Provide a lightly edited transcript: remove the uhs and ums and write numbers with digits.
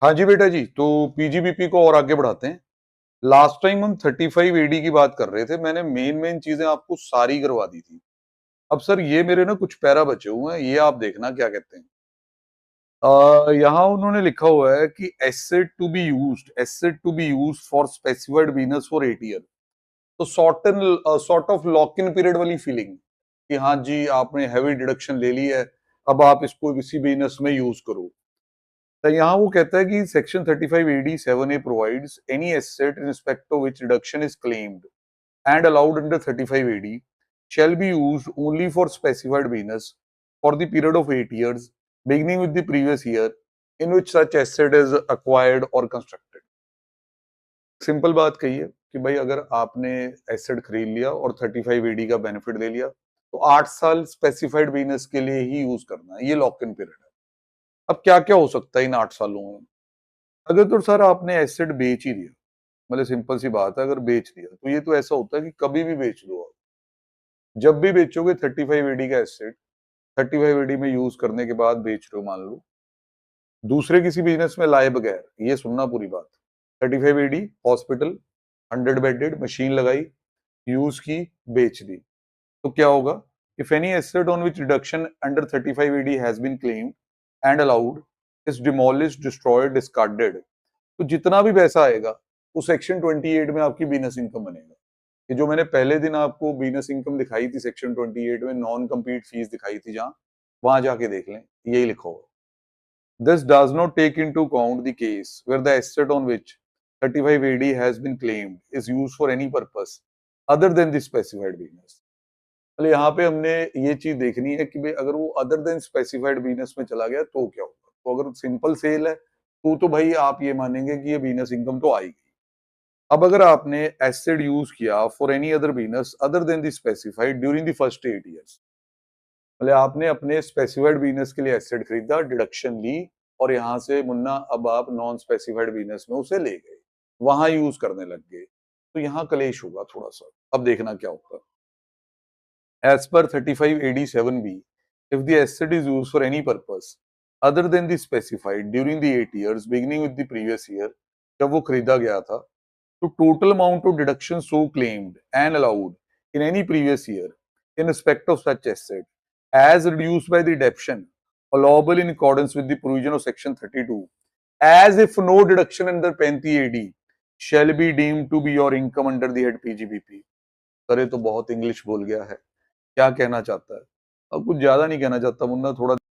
हाँ जी बेटा जी, तो पीजीबीपी को और आगे बढ़ाते हैं। लास्ट टाइम हम 35 एडी की बात कर रहे थे। मैंने मेन चीजें आपको सारी करवा दी थी। अब सर ये मेरे ना कुछ पैरा बचे हुए हैं, ये आप देखना क्या कहते हैं। यहाँ उन्होंने लिखा हुआ है कि asset to be used for specified business for 8 year. तो sort of lock in period वाली फीलिंग कि हाँ जी आपने हैवी डिडक्शन ले ली है, अब आप इसको किसी बिजनेस में यूज करो। तो यहाँ वो कहता है कि section 35 AD 7A provides any asset in respect of which deduction is claimed and allowed under 35 AD shall be used only for specified business for the period of 8 years beginning with the previous year in which such asset is acquired or constructed। Simple बात कही है कि भाई अगर आपने asset खरीद लिया और 35 AD का बेनिफिट ले लिया तो 8 साल स्पेसिफाइड बिजनेस के लिए ही यूज करना है, ये लॉक इन पीरियड है। अब क्या क्या हो सकता है इन 8 सालों में? अगर तो सर आपने एसेट बेच ही दिया, मतलब सिंपल सी बात है, अगर बेच दिया तो ये तो ऐसा होता है कि कभी भी बेच दो आप। जब भी बेचोगे 35 एडी का एसेट, 35 एडी में यूज करने के बाद बेच रहे हो मान लो, दूसरे किसी बिजनेस में लाए बगैर, ये सुनना पूरी बात। 35 एडी हॉस्पिटल, 100 बेडेड, मशीन लगाई, यूज की, बेच दी, तो क्या होगा? If any asset on which deduction under 35 AD has been claimed and allowed is demolished, destroyed, discarded, तो जितना भी पैसा आएगा वो सेक्शन 28 में आपकी बिजनेस इनकम बनेगा। ये जो मैंने पहले दिन आपको बिजनेस इनकम दिखाई थी सेक्शन 28 में, नॉन कम्पीट फीस दिखाई थी जहां, वहां जाके देख लें, यही लिखा हुआ। This does not take into account the case where the asset on which 35 AD has been claimed is used for any purpose other than the specified business. मतलब यहाँ पे हमने ये चीज देखनी है कि भाई अगर वो अदर देन स्पेसिफाइड बिजनेस में चला गया तो क्या होगा। तो अगर सिंपल सेल है तो भाई आप ये मानेंगे कि ये बिजनेस इनकम तो आएगी। अब अगर आपने एसिड यूज किया for any other business other than the specified during the first 8 years, मतलब आपने अपने स्पेसिफाइड बिजनेस के लिए एसिड खरीदा, डिडक्शन ली, और यहाँ से मुन्ना अब आप नॉन स्पेसिफाइड बिजनेस में उसे ले गए, वहां यूज करने लग गए, तो यहाँ कलेश होगा थोड़ा सा। अब देखना क्या होता है। As per 35 AD 7B, if the asset is used for any purpose other than the specified during the 8 years beginning with the previous year, जब वो खरीदा गया था, to total amount of deduction so claimed and allowed in any previous year in respect of such asset as reduced by the deduction allowable in accordance with the provision of section 32 as if no deduction under 35 AD shall be deemed to be your income under the head PGBP। अरे तो बहुत English बोल गया है, क्या कहना चाहता है? अब कुछ ज्यादा नहीं कहना चाहता मुन्ना, थोड़ा